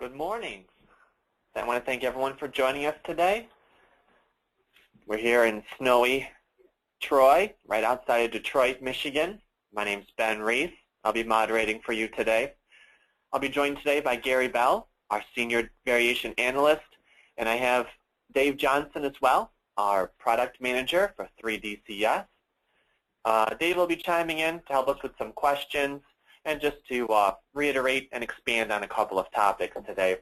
Good morning. I want to thank everyone for joining us today. We're here in snowy Troy, right outside of Detroit, Michigan. My name's Ben Reese. I'll be moderating for you today. I'll be joined today by Gary Bell, our Senior Variation Analyst, and I have Dave Johnson as well, our Product Manager for 3DCS. Dave will be chiming in to help us with some questions and just to reiterate and expand on a couple of topics today.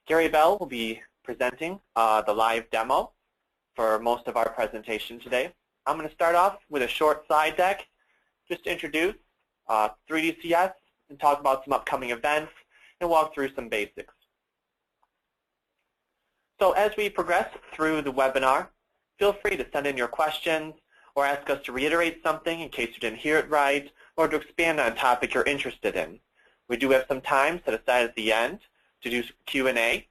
Gary Bell will be presenting the live demo for most of our presentation today. I'm going to start off with a short slide deck just to introduce 3DCS and talk about some upcoming events and walk through some basics. So as we progress through the webinar, feel free to send in your questions or ask us to reiterate something in case you didn't hear it right, or to expand on a topic you're interested in. We do have some time set aside at the end to do Q&A,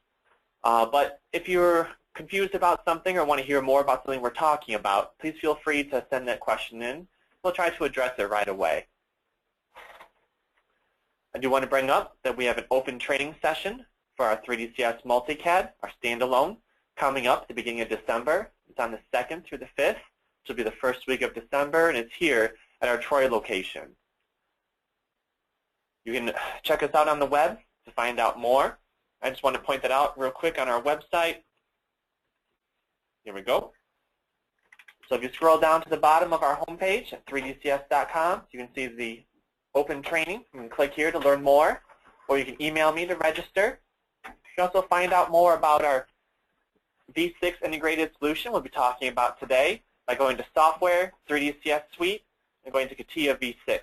but if you're confused about something or want to hear more about something we're talking about, please feel free to send that question in. We'll try to address it right away. I do want to bring up that we have an open training session for our 3DCS Multicad, our standalone, coming up at the beginning of December. It's on the 2nd through the 5th, which will be the first week of December, and it's here at our Troy location. You can check us out on the web to find out more. I just want to point that out real quick on our website. Here we go. So if you scroll down to the bottom of our homepage at 3dcs.com, you can see the open training. You can click here to learn more, or you can email me to register. You can also find out more about our V6 integrated solution we'll be talking about today by going to Software, 3DCS Suite, and going to CATIA V6.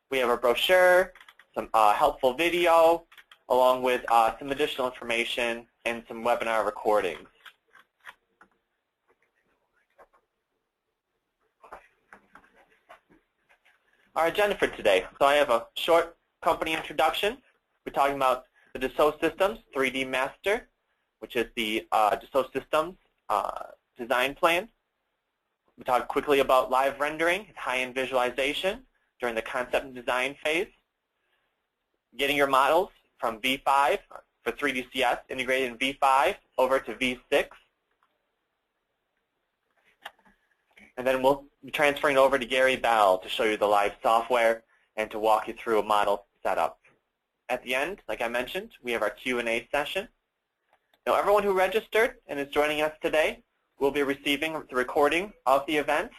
We have a brochure, some helpful video, along with some additional information and some webinar recordings. Our agenda for today. So I have a short company introduction. We're talking about the Dassault Systemes 3D Master, which is the Dassault Systemes design plan. We talk quickly about live rendering and high-end visualization during the concept and design phase. Getting your models from V5 for 3DCS integrated in V5 over to V6. And then we'll be transferring over to Gary Bell to show you the live software and to walk you through a model setup. At the end, like I mentioned, we have our Q&A session. Now, everyone who registered and is joining us today will be receiving the recording of the event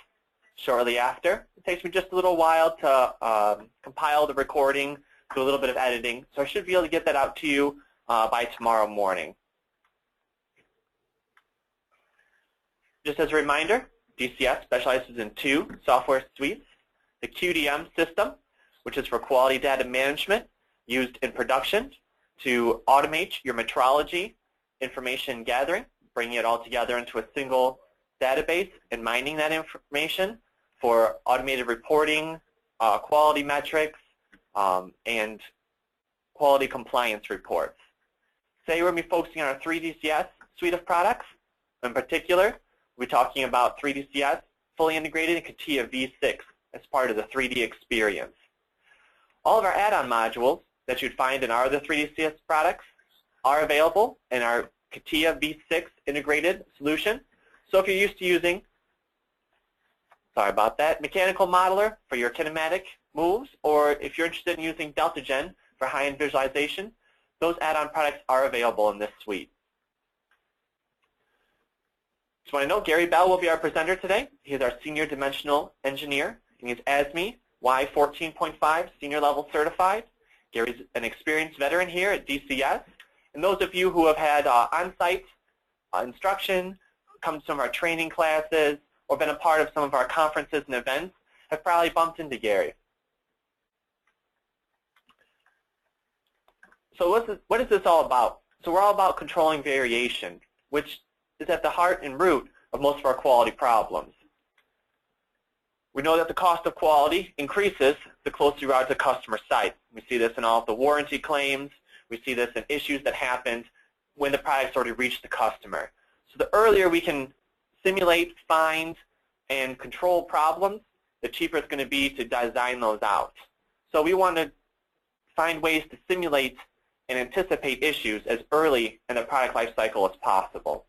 shortly after. It takes me just a little while to compile the recording, do a little bit of editing, so I should be able to get that out to you by tomorrow morning. Just as a reminder, DCS specializes in two software suites: the QDM system, which is for quality data management used in production to automate your metrology information gathering, bringing it all together into a single database and mining that information for automated reporting, quality metrics, and quality compliance reports. Today we're going to be focusing on our 3DCS suite of products. In particular, we're talking about 3DCS fully integrated in CATIA V6 as part of the 3DExperience. All of our add-on modules that you'd find in our other 3DCS products are available in our CATIA V6 integrated solution. So if you're used to using, mechanical modeler for your kinematic moves, or if you're interested in using DeltaGen for high-end visualization, those add-on products are available in this suite. Just want to know, Gary Bell will be our presenter today. He is our Senior Dimensional Engineer, and he's ASME Y14.5 Senior Level Certified. Gary's an experienced veteran here at DCS. And those of you who have had on-site instruction, come to some of our training classes, or been a part of some of our conferences and events have probably bumped into Gary. So what is this all about? So we're all about controlling variation, which is at the heart and root of most of our quality problems. We know that the cost of quality increases the closer you are to the customer site. We see this in all of the warranty claims. We see this in issues that happened when the product's already reached the customer. So the earlier we can simulate, find, and control problems, the cheaper it's going to be to design those out. So we want to find ways to simulate and anticipate issues as early in the product life cycle as possible.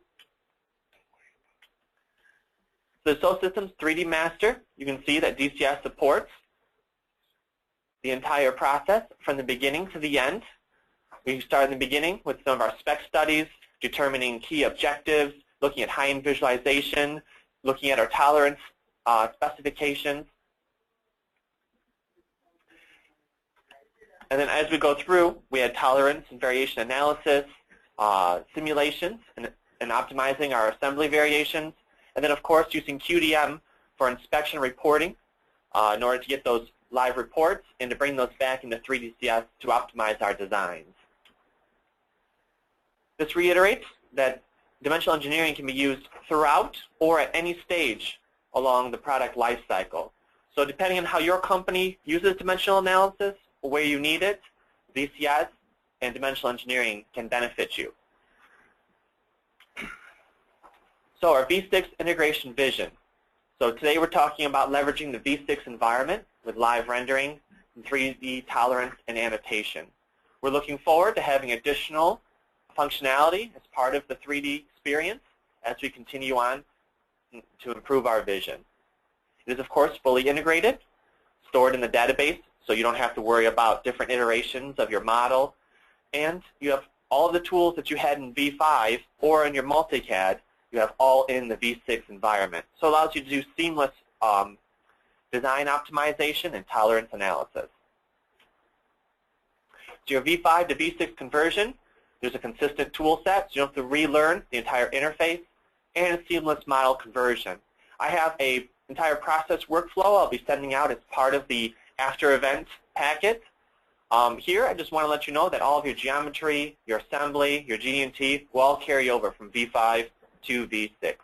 The Dassault Systemes 3D Master, you can see that DCS supports the entire process from the beginning to the end. We start in the beginning with some of our spec studies, determining key objectives, looking at high-end visualization, looking at our tolerance specifications. And then as we go through, we had tolerance and variation analysis, simulations, and optimizing our assembly variations. And then, of course, using QDM for inspection reporting in order to get those live reports and to bring those back into 3DCS to optimize our designs. This reiterates that dimensional engineering can be used throughout or at any stage along the product life cycle. So depending on how your company uses dimensional analysis or where you need it, DCS and dimensional engineering can benefit you. So our V6 integration vision. So today we're talking about leveraging the V6 environment with live rendering, 3D tolerance, and annotation. We're looking forward to having additional functionality as part of the 3DExperience as we continue on to improve our vision. It is, of course, fully integrated, stored in the database, so you don't have to worry about different iterations of your model. And you have all of the tools that you had in V5 or in your multicad, you have all in the V6 environment. So it allows you to do seamless design optimization and tolerance analysis. So your V5 to V6 conversion, there's a consistent tool set, so you don't have to relearn the entire interface, and a seamless model conversion. I have an entire process workflow I'll be sending out as part of the after event packet. Here, I just want to let you know that all of your geometry, your assembly, your GD&T will all carry over from V5 to V6.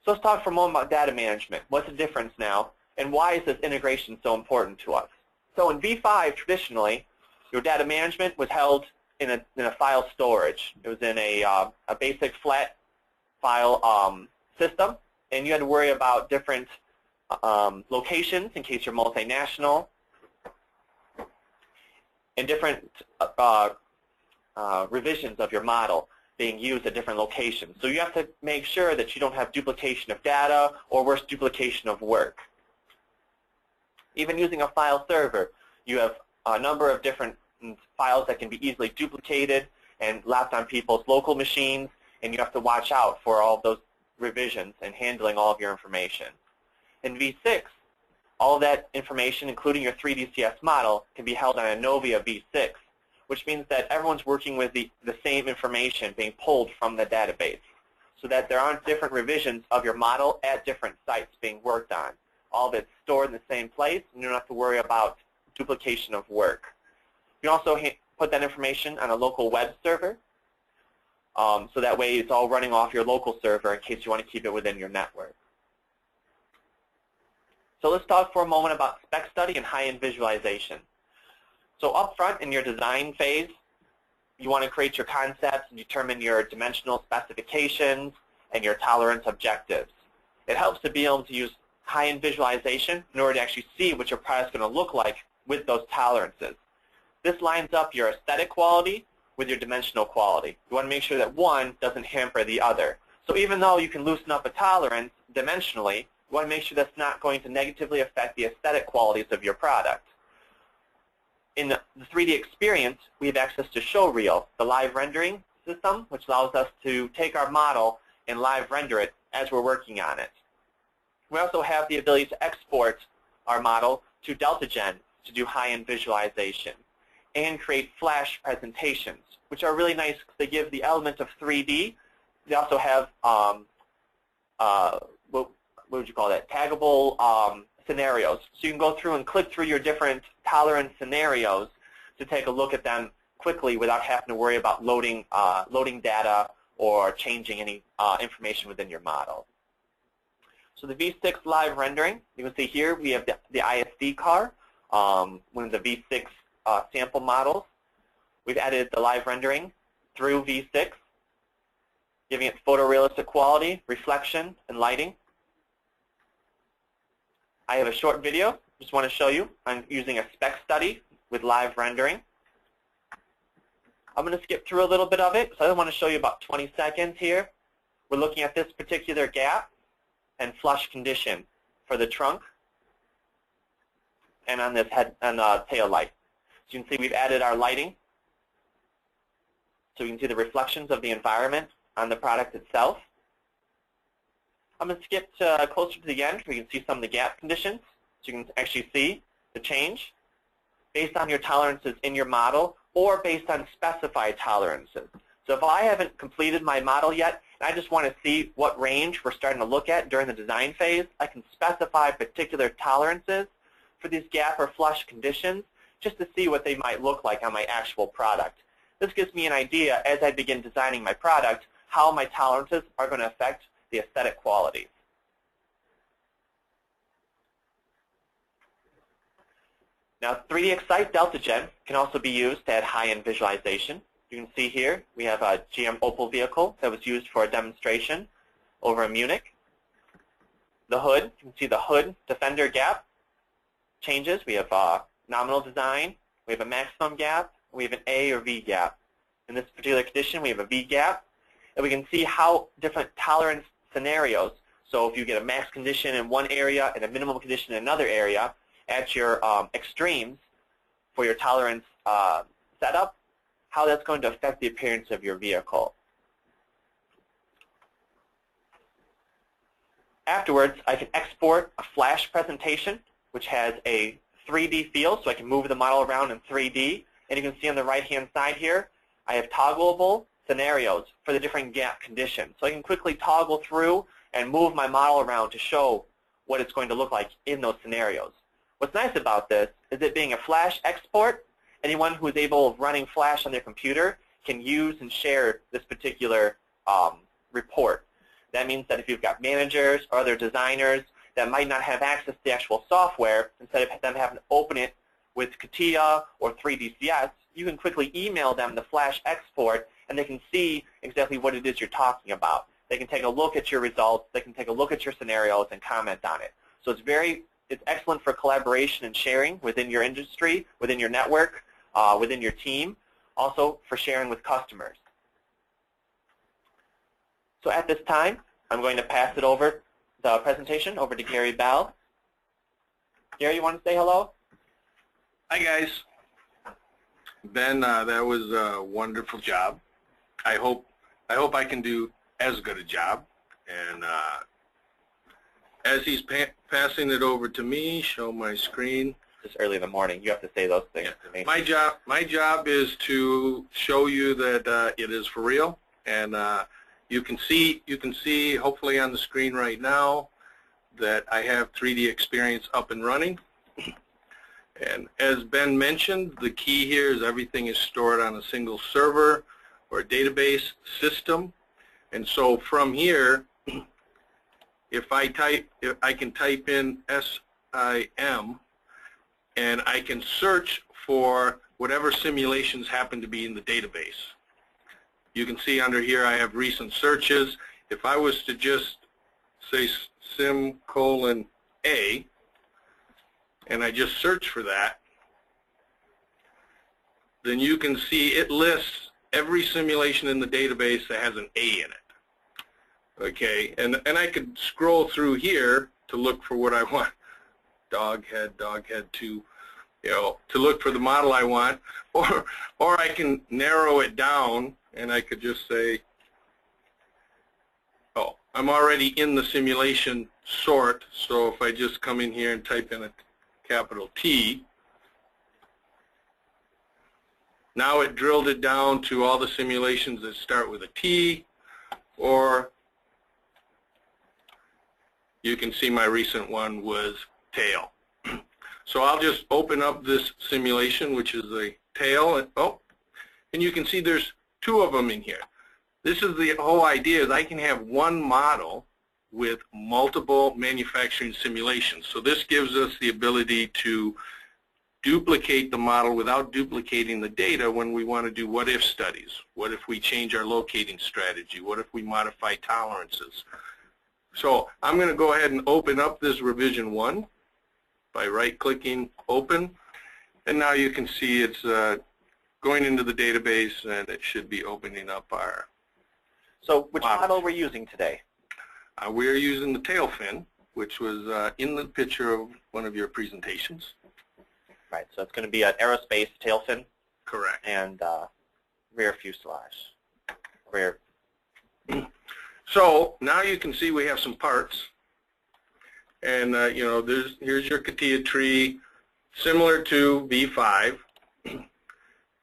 So let's talk for a moment about data management. What's the difference now, and why is this integration so important to us? So in V5, traditionally, your data management was held in a file storage. It was in a basic flat file system, and you had to worry about different locations in case you're multinational, and different revisions of your model being used at different locations. So you have to make sure that you don't have duplication of data or worse, duplication of work. Even using a file server, you have a number of different files that can be easily duplicated and left on people's local machines, and you have to watch out for all of those revisions and handling all of your information. In V6, all of that information, including your 3DCS model, can be held on a Novia V6, which means that everyone's working with the same information being pulled from the database, so that there aren't different revisions of your model at different sites being worked on. All of it's stored in the same place, and you don't have to worry about duplication of work. You can also put that information on a local web server, so that way it's all running off your local server in case you want to keep it within your network. So let's talk for a moment about spec study and high-end visualization. So up front in your design phase, you want to create your concepts and determine your dimensional specifications and your tolerance objectives. It helps to be able to use high-end visualization in order to actually see what your product's going to look like with those tolerances. This lines up your aesthetic quality with your dimensional quality. You want to make sure that one doesn't hamper the other. So even though you can loosen up a tolerance dimensionally, you want to make sure that's not going to negatively affect the aesthetic qualities of your product. In the 3DExperience, we have access to Showreel, the live rendering system, which allows us to take our model and live render it as we're working on it. We also have the ability to export our model to DeltaGen to do high-end visualization and create flash presentations, which are really nice because they give the element of 3D. They also have, what would you call that, taggable scenarios. So you can go through and click through your different tolerance scenarios to take a look at them quickly without having to worry about loading data or changing any information within your model. So the V6 live rendering, you can see here we have the ISD car, one of the V6 sample models. We've added the live rendering through V6, giving it photorealistic quality, reflection, and lighting. I have a short video, just want to show you. I'm using a spec study with live rendering. I'm going to skip through a little bit of it, so I want to show you about 20 seconds here. We're looking at this particular gap and flush condition for the trunk and on this head and tail light. So you can see we've added our lighting, so we can see the reflections of the environment on the product itself. I'm going to skip to closer to the end where you can see some of the gap conditions, so you can actually see the change based on your tolerances in your model or based on specified tolerances. So if I haven't completed my model yet and I just want to see what range we're starting to look at during the design phase, I can specify particular tolerances for these gap or flush conditions just to see what they might look like on my actual product. This gives me an idea as I begin designing my product how my tolerances are going to affect the aesthetic qualities. Now 3DExcite Delta Gen can also be used to add high-end visualization. You can see here we have a GM Opel vehicle that was used for a demonstration over in Munich. The hood, you can see the hood to fender gap changes. We have a nominal design, we have a maximum gap, we have an A or V gap. In this particular condition we have a V gap, and we can see how different tolerance scenarios, so if you get a max condition in one area and a minimum condition in another area, at your extremes for your tolerance setup, how that's going to affect the appearance of your vehicle. Afterwards, I can export a flash presentation which has a 3D feel, so I can move the model around in 3D. And you can see on the right-hand side here, I have toggleable scenarios for the different gap conditions. So I can quickly toggle through and move my model around to show what it's going to look like in those scenarios. What's nice about this is it being a flash export, anyone who is able of running flash on their computer can use and share this particular report. That means that if you've got managers or other designers that might not have access to the actual software, instead of them having to open it with CATIA or 3DCS, you can quickly email them the flash export and they can see exactly what it is you're talking about. They can take a look at your results, they can take a look at your scenarios and comment on it. So it's excellent for collaboration and sharing within your industry, within your network, within your team, also for sharing with customers. So at this time, I'm going to pass it over, the presentation, over to Gary Bell. Gary, you want to say hello? Hi guys. Ben, that was a wonderful job. I hope I can do as good a job. And as he's passing it over to me, show my screen. It's early in the morning. You have to say those things to me. My job is to show you that it is for real, and you can see hopefully on the screen right now that I have 3DExperience up and running. And as Ben mentioned, the key here is everything is stored on a single server or a database system. And so from here, if I can type in SIM, and I can search for whatever simulations happen to be in the database. You can see under here I have recent searches. If I was to just say sim:(A), and I just search for that, then you can see it lists every simulation in the database that has an A in it. Okay, and I could scroll through here to look for what I want. Dog head 2, to look for the model I want, or I can narrow it down and I could just say, oh, I'm already in the simulation sort, so if I just come in here and type in a capital T, now it drilled it down to all the simulations that start with a T, or you can see my recent one was tail. So I'll just open up this simulation, which is a tail, and you can see there's 2 of them in here. This is the whole idea, is I can have one model with multiple manufacturing simulations. So this gives us the ability to duplicate the model without duplicating the data when we want to do what-if studies. What if we change our locating strategy? What if we modify tolerances? So I'm going to go ahead and open up this revision 1 by right-clicking Open. And now you can see it's going into the database, and it should be opening up our So which model. model we're using today? We're using the tail fin, which was in the picture of one of your presentations. Right, so it's going to be an aerospace tail fin Correct. and rear fuselage. Rear. So now you can see we have some parts, and you know, here's your CATIA tree, similar to V5.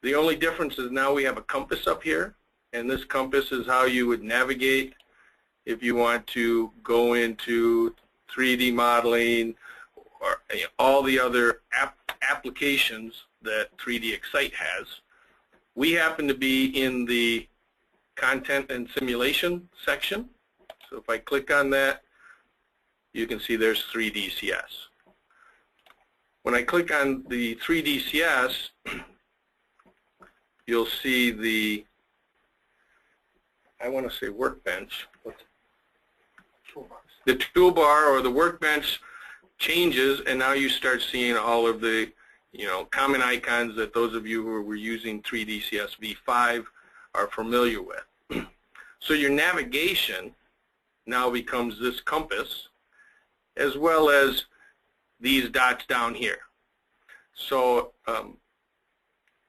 The only difference is now we have a compass up here, and this compass is how you would navigate if you want to go into 3D modeling or all the other applications that 3DExperience has. We happen to be in the content and simulation section. So if I click on that, you can see there's 3DCS. When I click on the 3DCS, you'll see the, I want to say workbench. The toolbar or the workbench changes, and now you start seeing all of the, you know, common icons that those of you who were using 3DCS V5 are familiar with. So your navigation now becomes this compass, as well as these dots down here. So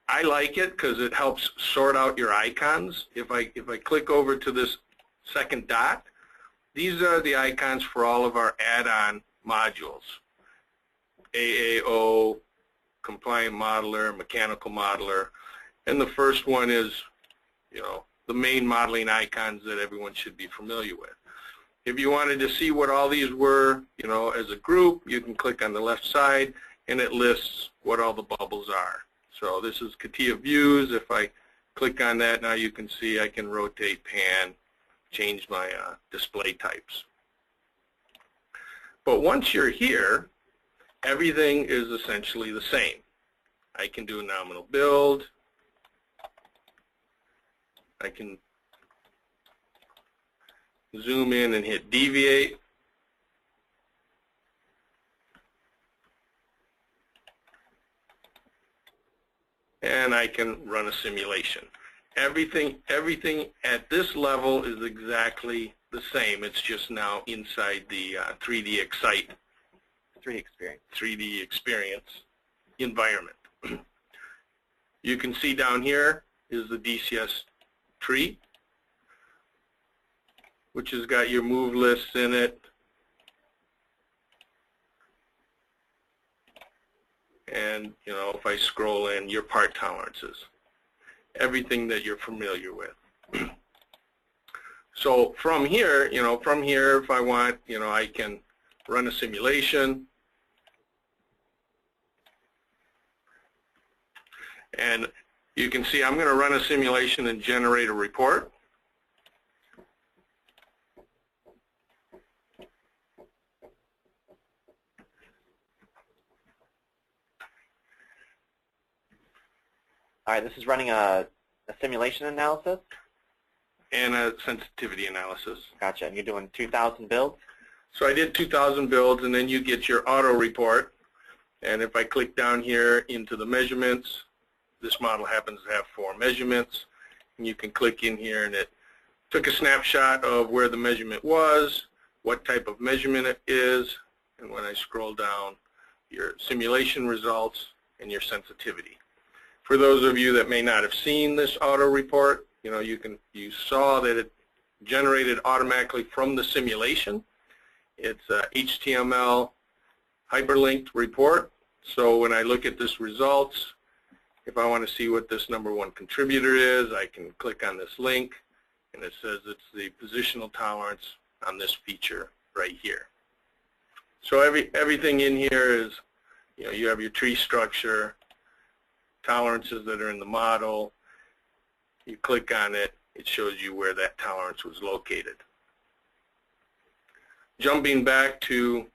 I like it because it helps sort out your icons. If I click over to this second dot, these are the icons for all of our add-on modules. AAO, Compliant Modeler, Mechanical Modeler, and the first one is, you know, the main modeling icons that everyone should be familiar with. If you wanted to see what all these were, you know, as a group, you can click on the left side, and it lists what all the bubbles are. So this is CATIA views. If I click on that, now you can see I can rotate, pan, change my display types. But once you're here, everything is essentially the same. I can do a nominal build. I can zoom in and hit deviate. And I can run a simulation. Everything at this level is exactly the same. It's just now inside the 3DExperience 3DExperience environment. You can see down here is the DCS tree, which has got your move lists in it. And, you know, if I scroll in, your part tolerances, everything that you're familiar with. So from here, you know, if I want, you know, I can run a simulation. And you can see I'm going to run a simulation and generate a report. All right, this is running a simulation analysis? And a sensitivity analysis. Gotcha, and you're doing 2,000 builds? So I did 2,000 builds, and then you get your auto report. And if I click down here into the measurements, this model happens to have 4 measurements. And you can click in here, and it took a snapshot of where the measurement was, what type of measurement it is, and when I scroll down, your simulation results and your sensitivity. For those of you that may not have seen this auto report, you know, you saw that it generated automatically from the simulation. It's a HTML hyperlinked report. So when I look at this results, if I want to see what this #1 contributor is, I can click on this link, and it says it's the positional tolerance on this feature right here. So everything in here is, you know, you have your tree structure, tolerances that are in the model. You click on it, it shows you where that tolerance was located. Jumping back to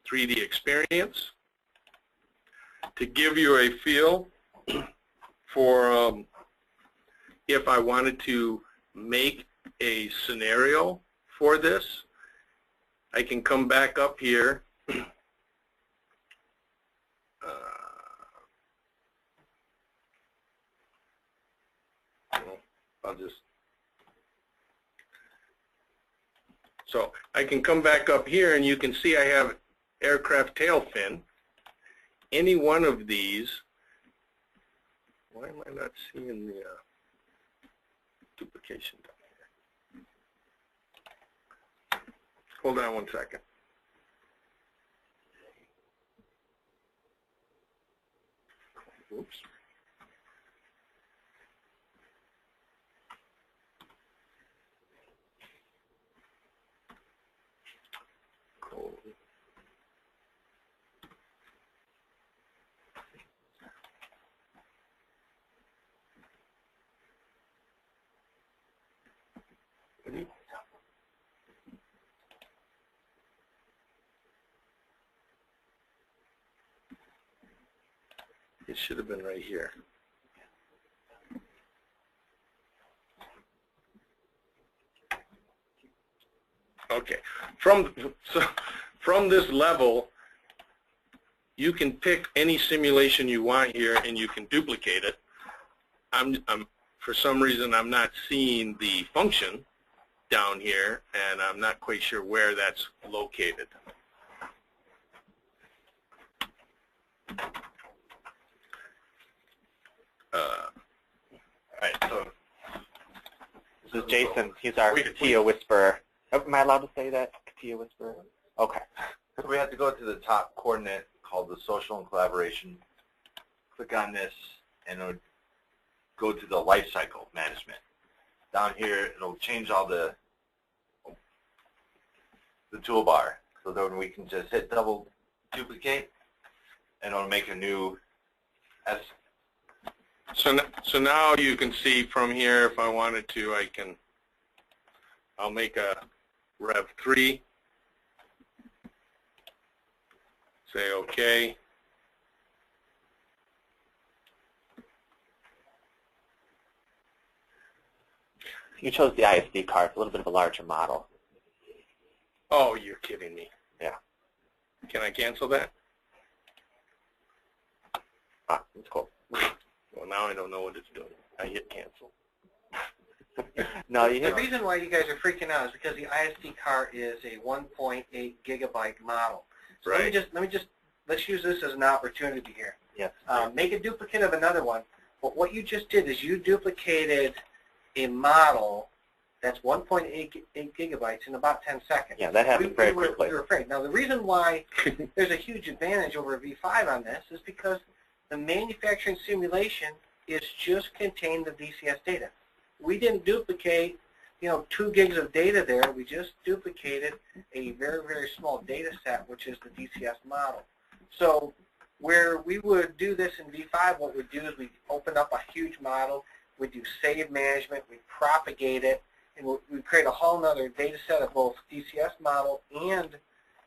3DExperience, to give you a feel for if I wanted to make a scenario for this, I can come back up here I'll just, so I can come back up here and you can see I have aircraft tail fin. Any one of these, why am I not seeing the duplication down here? Hold on one second. Oops. Cool. It should have been right here. Okay. From this level, you can pick any simulation you want here, and you can duplicate it. For some reason, I'm not seeing the function down here, and I'm not quite sure where that's located. All right, so this is Jason. He's our CATIA whisperer. Am I allowed to say that, CATIA whisperer? Okay. So we have to go to the top coordinate called the social and collaboration. Click on this, and it'll go to the life cycle management. Down here, it'll change all the toolbar, so then we can just hit double duplicate, and it'll make a new S. So now you can see from here, if I wanted to, I'll make a Rev 3, say OK. You chose the ISD card, a little bit of a larger model. Oh, you're kidding me. Yeah. Can I cancel that? Ah, that's cool. Well, now I don't know what it's doing. I hit cancel. No, you The hit. reason why you guys are freaking out is because the ISD card is a 1.8 gigabyte model. So Right. let's use this as an opportunity here. Yes. Make a duplicate of another one. But what you just did is you duplicated a model that's 1.8 gigabytes in about 10 seconds. Yeah, that happened very quickly. We were afraid. Now, the reason why there's a huge advantage over V5 on this is because the manufacturing simulation is just contained the DCS data. We didn't duplicate, 2 gigs of data there. We just duplicated a very, very small data set, which is the DCS model. So where we would do this in V5, what we'd do is we open up a huge model, we do save management, we propagate it, and we create a whole other data set of both DCS model and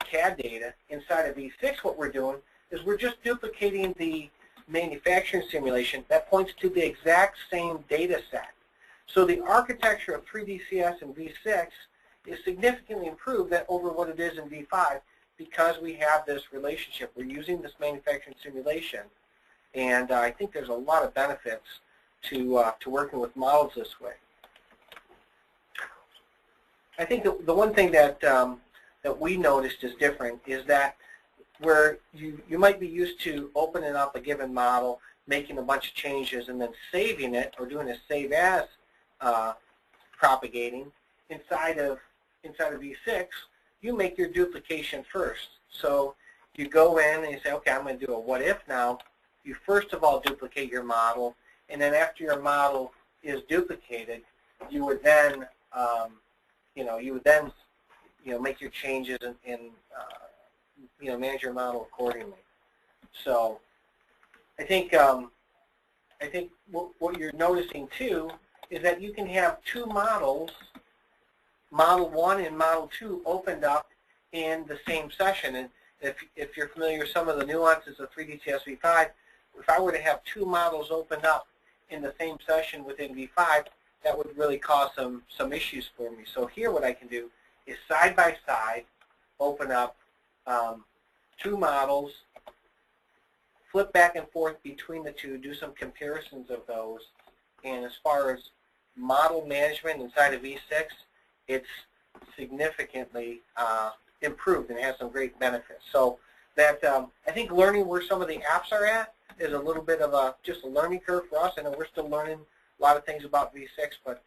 CAD data. Inside of V6, what we're doing is we're just duplicating the manufacturing simulation that points to the exact same data set. So the architecture of 3DCS and V6 is significantly improved over what it is in V5 because we have this relationship. We're using this manufacturing simulation, and I think there's a lot of benefits to working with models this way. I think the one thing that we noticed is different is that where you might be used to opening up a given model, making a bunch of changes, and then saving it or doing a save as propagating inside of V6, you make your duplication first. So you go in and you say, okay, I'm going to do a what if now. You first of all duplicate your model, and then after your model is duplicated, you would then make your changes and manage your model accordingly. So I think what you're noticing too is that you can have 2 models, Model 1 and Model 2, opened up in the same session. And if you're familiar with some of the nuances of 3DCS V5, if I were to have 2 models open up in the same session within V5, that would really cause some issues for me. So here what I can do is side by side open up 2 models, flip back and forth between the 2, do some comparisons of those, and as far as model management inside of V6, it's significantly improved and has some great benefits. So that I think learning where some of the apps are at is a little bit of just a learning curve for us. I know we're still learning a lot of things about V6, but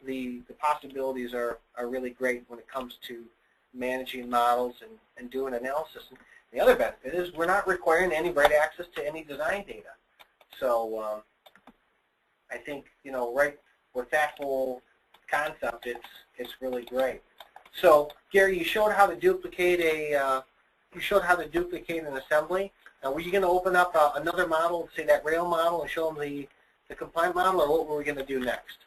the possibilities are really great when it comes to managing models and doing analysis. And the other benefit is we're not requiring any write access to any design data. So I think, you know, right with that whole concept, it's really great. So Gary, you showed how to duplicate an assembly. Now, were you going to open up another model, say that rail model, and show them the compliant model, or what were we going to do next?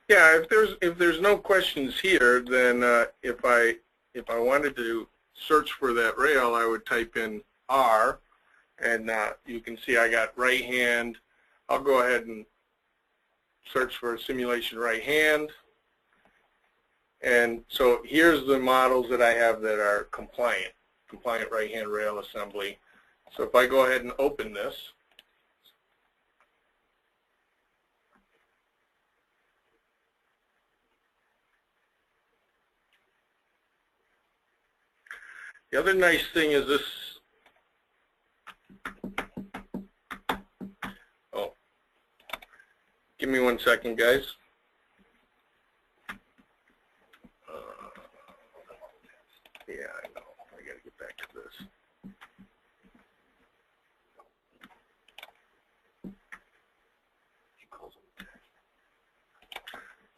Yeah, if there's no questions here, then if I wanted to search for that rail, I would type in R, and you can see I got right hand. I'll go ahead and search for simulation right hand. And so here's the models that I have that are compliant right hand rail assembly. So if I go ahead and open this, the other nice thing is this. Oh, give me 1 second, guys. Yeah, I know. I got to get back to this.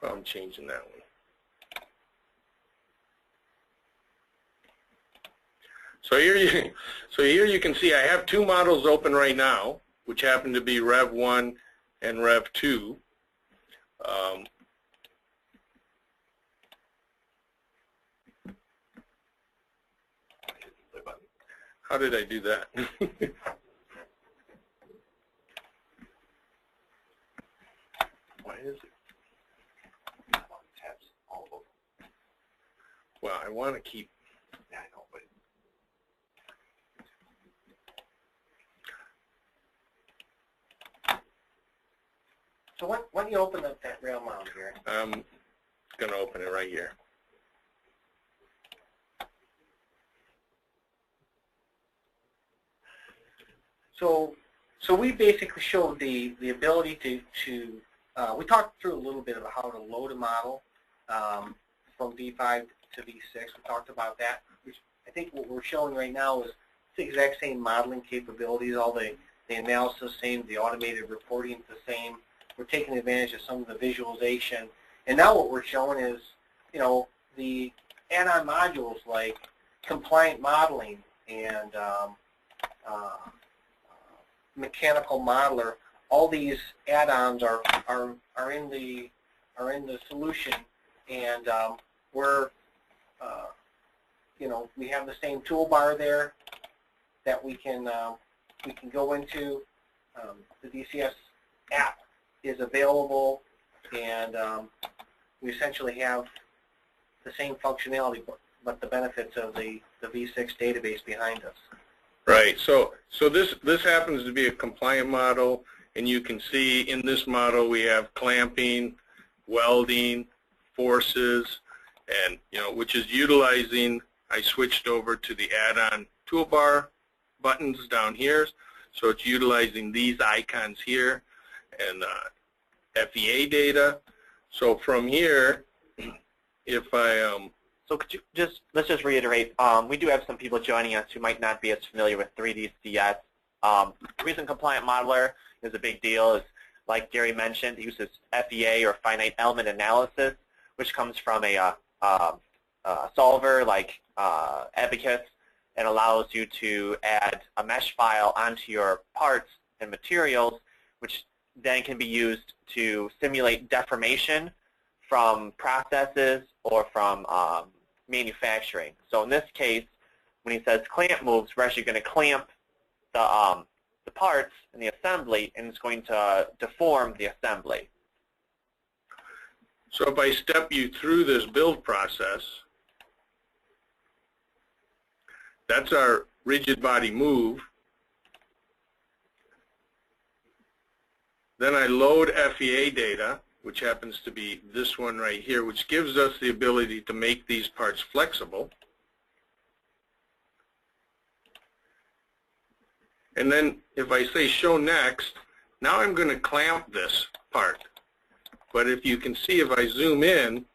Well, I'm changing that one. So here you can see I have two models open right now, which happen to be Rev 1 and Rev 2. How did I do that? Why is it? Well, I want to keep. Yeah, I know, but. So why don't you open up that rail model here? I'm going to open it right here. So we basically showed the ability to we talked through a little bit about how to load a model from V5 to V6. We talked about that. I think what we're showing right now is the exact same modeling capabilities, all the analysis same, the automated reporting the same. We're taking advantage of some of the visualization. And now what we're showing is, you know, the add-on modules like compliant modeling and mechanical modeler. All these add-ons are in the solution, and we're you know, we have the same toolbar there that we can go into. The DCS app is available, and we essentially have the same functionality, but the benefits of the V6 database behind us. Right. So this happens to be a compliant model, and you can see in this model we have clamping, welding, forces, and which is utilizing. I switched over to the add-on toolbar buttons down here, so it's utilizing these icons here and FEA data. So from here, if I So could you let's just reiterate, we do have some people joining us who might not be as familiar with 3DCS. The reason compliant modeler is a big deal is, like Gary mentioned, it uses FEA or finite element analysis, which comes from a solver like Abacus, and allows you to add a mesh file onto your parts and materials, which then can be used to simulate deformation from processes or from manufacturing. So in this case, when he says clamp moves, we're actually going to clamp the parts in the assembly, and it's going to deform the assembly. So if I step you through this build process, that's our rigid body move. Then I load FEA data, which happens to be this one right here, which gives us the ability to make these parts flexible. And then if I say show next, now I'm going to clamp this part. But if you can see, if I zoom in,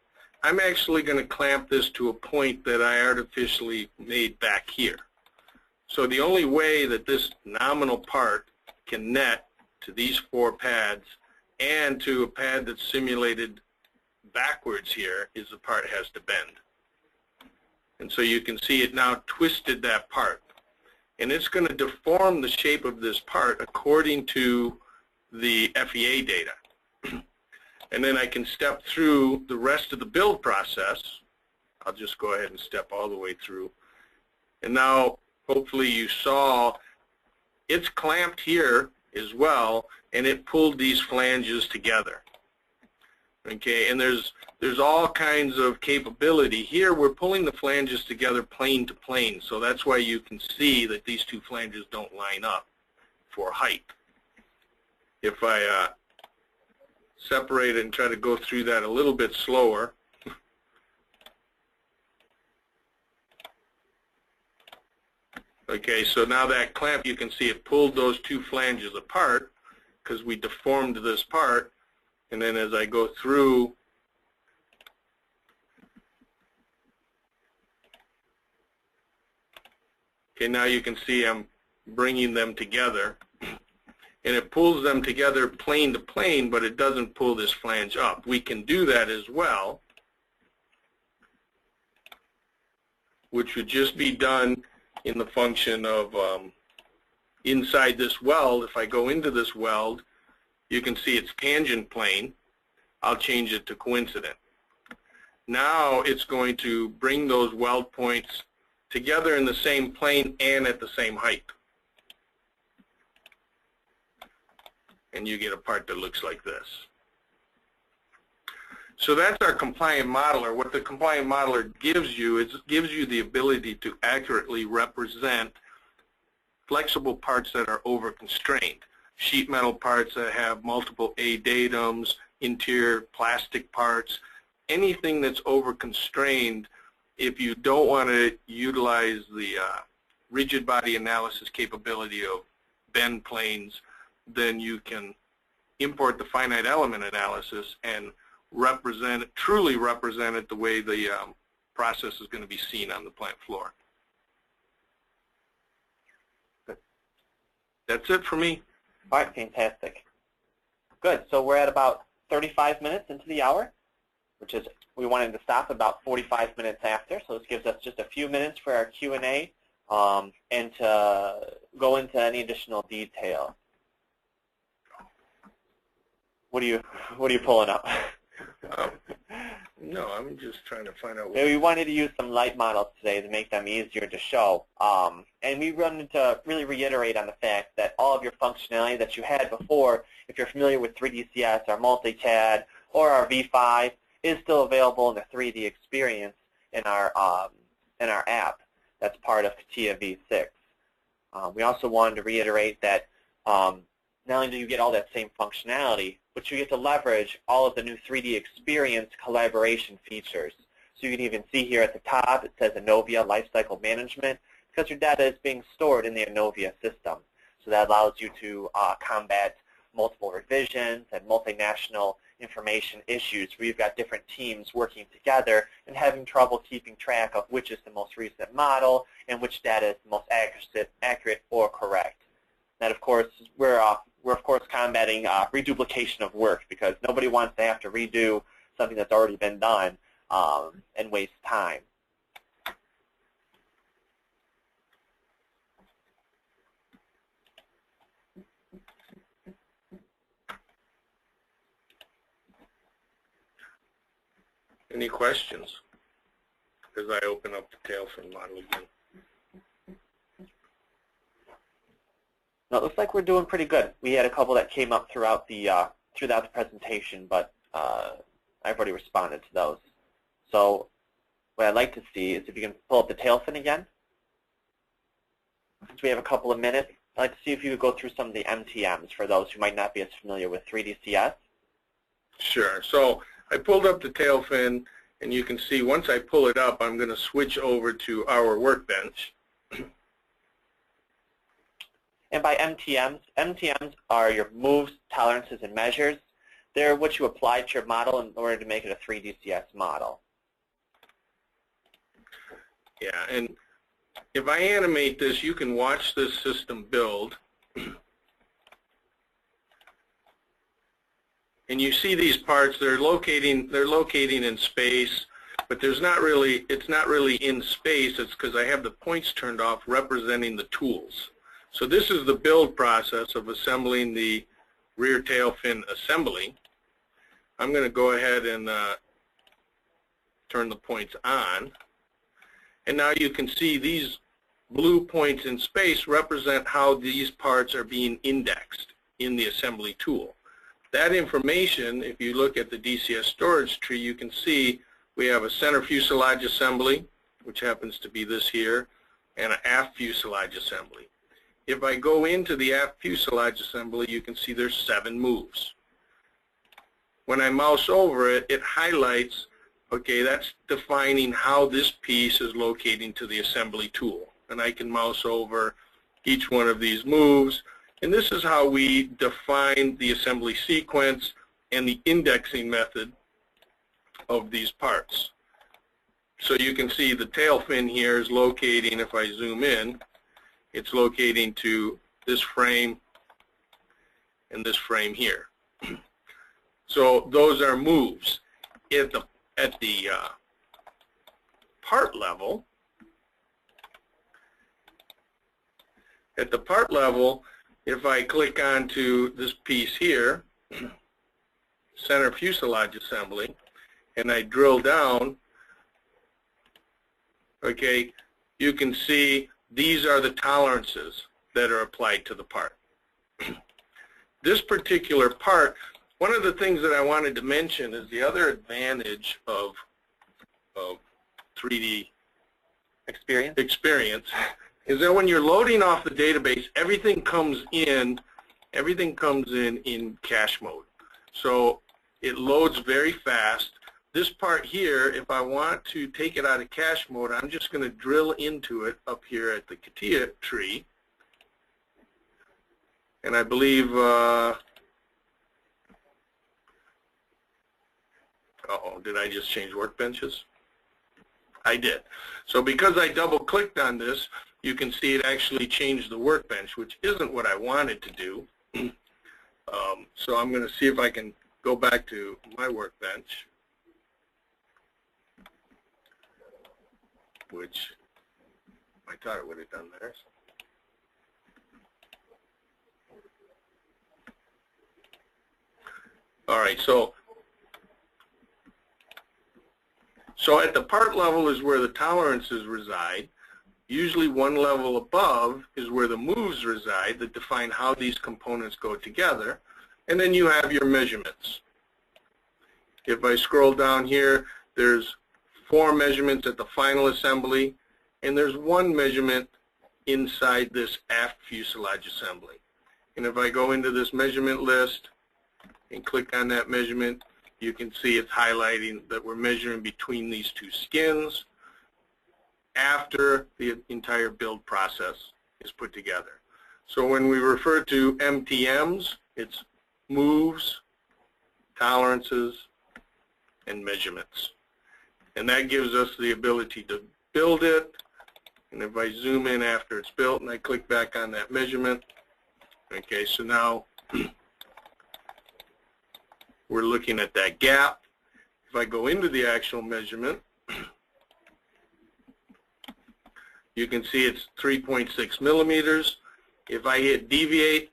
I'm actually going to clamp this to a point that I artificially made back here. So the only way that this nominal part can net to these 4 pads and to a pad that's simulated backwards here is the part has to bend. And so you can see it now twisted that part. And it's going to deform the shape of this part according to the FEA data. And then I can step through the rest of the build process. I'll just go ahead and step all the way through. And now, hopefully you saw, it's clamped here as well, and it pulled these flanges together. Okay, and there's all kinds of capability. Here we're pulling the flanges together plane to plane, so that's why you can see that these 2 flanges don't line up for height. If I separate it and try to go through that a little bit slower, okay, so now that clamp, you can see it pulled those 2 flanges apart because we deformed this part. And then as I go through, okay, now you can see I'm bringing them together. And it pulls them together plane to plane, but it doesn't pull this flange up. We can do that as well, which would just be done in the function of inside this weld. If I go into this weld, you can see it's tangent plane. I'll change it to coincident. Now it's going to bring those weld points together in the same plane and at the same height. And you get a part that looks like this. So that's our compliant modeler. What the compliant modeler gives you is gives you the ability to accurately represent flexible parts that are over-constrained. Sheet metal parts that have multiple A datums, interior plastic parts, anything that's over-constrained. If you don't want to utilize the rigid body analysis capability of bend planes, then you can import the finite element analysis and represent it, truly represent it the way the process is going to be seen on the plant floor. That's it for me. All right, fantastic. Good. So we're at about 35 minutes into the hour, which is, we wanted to stop about 45 minutes after. So this gives us just a few minutes for our Q&A and to go into any additional detail. What are you pulling up? No, I'm just trying to find out. We wanted to use some light models today to make them easier to show. And we wanted to really reiterate on the fact that all of your functionality that you had before, if you're familiar with 3DCS, our multicad, or our V5, is still available in the 3DExperience in our app that's part of CATIA V6. We also wanted to reiterate that not only do you get all that same functionality, but you get to leverage all of the new 3DExperience collaboration features. So you can even see here at the top, it says Innovia Lifecycle Management, because your data is being stored in the Innovia system. So that allows you to combat multiple revisions and multinational information issues where you've got different teams working together and having trouble keeping track of which is the most recent model and which data is the most accurate or correct. And of course, we're of course combating reduplication of work, because nobody wants to have to redo something that's already been done and waste time. Any questions as I open up the tail fin model again? No, it looks like we're doing pretty good. We had a couple that came up throughout the presentation, but I've already responded to those. So what I'd like to see is if you can pull up the tail fin again. Since we have a couple of minutes, I'd like to see if you could go through some of the MTMs for those who might not be as familiar with 3DCS. Sure. So I pulled up the tail fin, and you can see once I pull it up, I'm going to switch over to our workbench. And by MTMs are your moves, tolerances, and measures. They're what you apply to your model in order to make it a 3DCS model. Yeah, and if I animate this, you can watch this system build. And you see these parts, they're locating in space, but it's not really in space. It's because I have the points turned off representing the tools. So this is the build process of assembling the rear tail fin assembly. I'm going to go ahead and turn the points on. And now you can see these blue points in space represent how these parts are being indexed in the assembly tool. That information, if you look at the DCS storage tree, you can see we have a center fuselage assembly, which happens to be this here, and an aft fuselage assembly. If I go into the aft fuselage assembly, you can see there's 7 moves. When I mouse over it, it highlights, okay, that's defining how this piece is locating to the assembly tool. And I can mouse over each one of these moves. And this is how we define the assembly sequence and the indexing method of these parts. So you can see the tail fin here is locating, if I zoom in, it's locating to this frame and this frame here. So those are moves. At the part level, if I click onto this piece here, center fuselage assembly, and I drill down, okay, you can see these are the tolerances that are applied to the part. This particular part, one of the things that I wanted to mention is the other advantage of 3DExperience is that when you're loading off the database, everything comes in cache mode. So it loads very fast. This part here, if I want to take it out of cache mode, I'm just going to drill into it up here at the CATIA tree. And I believe, uh-oh, did I just change workbenches? I did. So because I double-clicked on this, you can see it actually changed the workbench, which isn't what I wanted to do. So I'm going to see if I can go back to my workbench, which I thought it would have done there. All right, so at the part level is where the tolerances reside. Usually one level above is where the moves reside that define how these components go together. And then you have your measurements. If I scroll down here, there's 4 measurements at the final assembly, and there's 1 measurement inside this aft fuselage assembly. And if I go into this measurement list and click on that measurement, you can see it's highlighting that we're measuring between these 2 skins after the entire build process is put together. So when we refer to MTMs, it's moves, tolerances, and measurements. And that gives us the ability to build it. And if I zoom in after it's built and I click back on that measurement, okay, so now we're looking at that gap. If I go into the actual measurement, you can see it's 3.6 millimeters. If I hit deviate,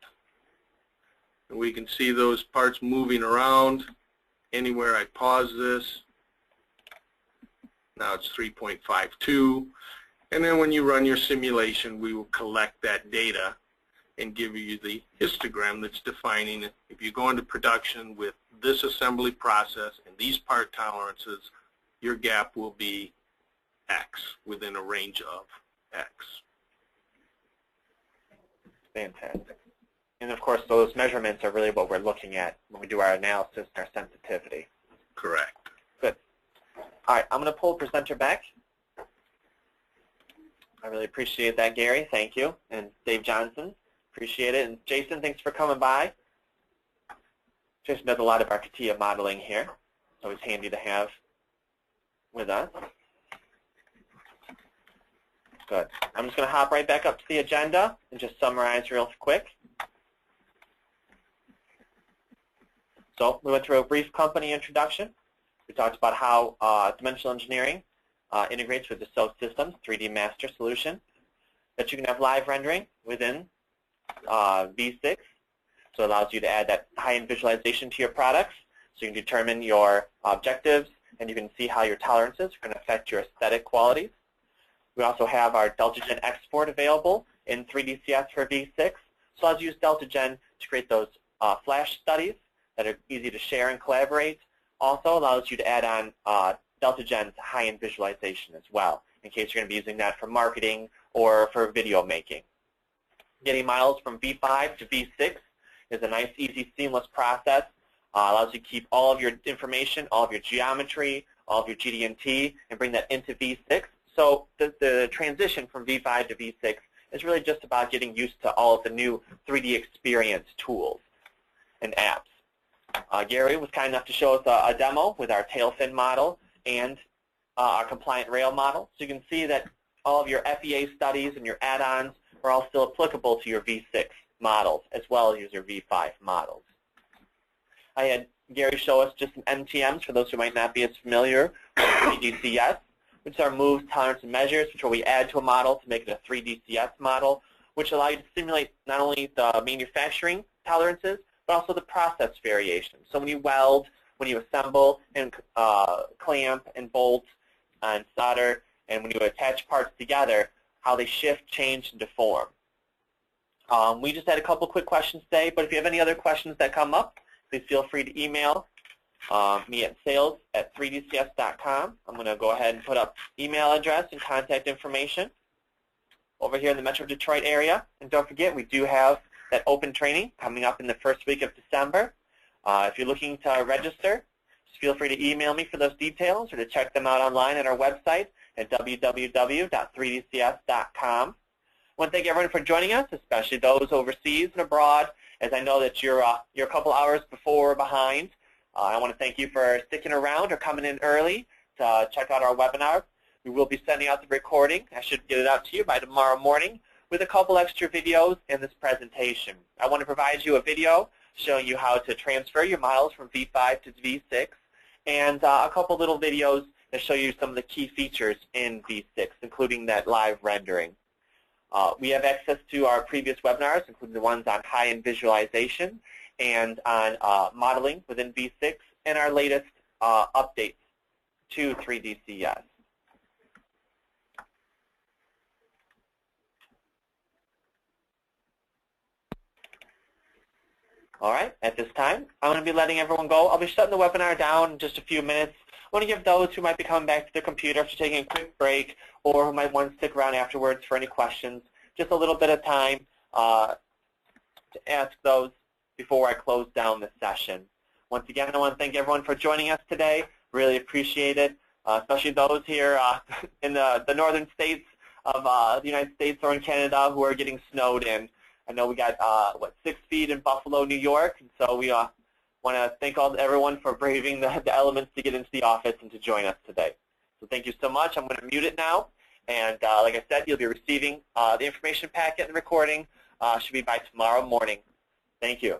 we can see those parts moving around. Anywhere I pause this, now it's 3.52. And then when you run your simulation, we will collect that data and give you the histogram that's defining it. If you go into production with this assembly process and these part tolerances, your gap will be X, within a range of X. Fantastic. And of course, those measurements are really what we're looking at when we do our analysis and our sensitivity. Correct. Good. All right, I'm going to pull the presenter back. I really appreciate that, Gary. Thank you. And Dave Johnson, appreciate it. And Jason, thanks for coming by. Jason does a lot of our CATIA modeling here. It's always handy to have with us. Good. I'm just going to hop right back up to the agenda and just summarize real quick. So we went through a brief company introduction. We talked about how dimensional engineering integrates with Dassault Systemes 3D master solution, that you can have live rendering within V6. So it allows you to add that high-end visualization to your products, so you can determine your objectives, and you can see how your tolerances are going to affect your aesthetic qualities. We also have our DeltaGen export available in 3DCS for V6. So it allows you to use DeltaGen to create those flash studies that are easy to share and collaborate. Also allows you to add on DeltaGen's high-end visualization as well, in case you're going to be using that for marketing or for video making. Getting models from V5 to V6 is a nice, easy, seamless process. Allows you to keep all of your information, all of your geometry, all of your GD&T, and bring that into V6. So the transition from V5 to V6 is really just about getting used to all of the new 3DExperience tools and apps. Gary was kind enough to show us a demo with our tail fin model and our compliant rail model. So you can see that all of your FEA studies and your add-ons are all still applicable to your V6 models as well as your V5 models. I had Gary show us just some MTMs for those who might not be as familiar with 3DCS, which are moves, tolerance, and measures, which we add to a model to make it a 3DCS model, which allow you to simulate not only the manufacturing tolerances, but also the process variations. So when you weld, when you assemble and clamp and bolt and solder, and when you attach parts together, how they shift, change, and deform. We just had a couple quick questions today, but if you have any other questions that come up, please feel free to email me at sales@3dcs.com. I'm going to go ahead and put up email address and contact information over here in the Metro Detroit area. And don't forget, we do have that open training coming up in the first week of December. If you're looking to register, just feel free to email me for those details or to check them out online at our website at www.3dcs.com. I want to thank everyone for joining us, especially those overseas and abroad, as I know that you're a couple hours before or behind. I want to thank you for sticking around or coming in early to check out our webinar. We will be sending out the recording. I should get it out to you by tomorrow morning with a couple extra videos in this presentation. I want to provide you a video showing you how to transfer your models from V5 to V6 and a couple little videos that show you some of the key features in V6, including that live rendering. We have access to our previous webinars, including the ones on high-end visualization and on modeling within V6, and our latest updates to 3DCS. All right, at this time, I'm going to be letting everyone go. I'll be shutting the webinar down in just a few minutes. I want to give those who might be coming back to their computer after taking a quick break or who might want to stick around afterwards for any questions, just a little bit of time to ask those before I close down the session. Once again, I want to thank everyone for joining us today. Really appreciate it, especially those here in the northern states of the United States or in Canada who are getting snowed in. I know we got, 6 feet in Buffalo, New York, and so we want to thank everyone for braving the elements to get into the office and to join us today. So thank you so much. I'm going to mute it now, and like I said, you'll be receiving the information packet and recording should be by tomorrow morning. Thank you.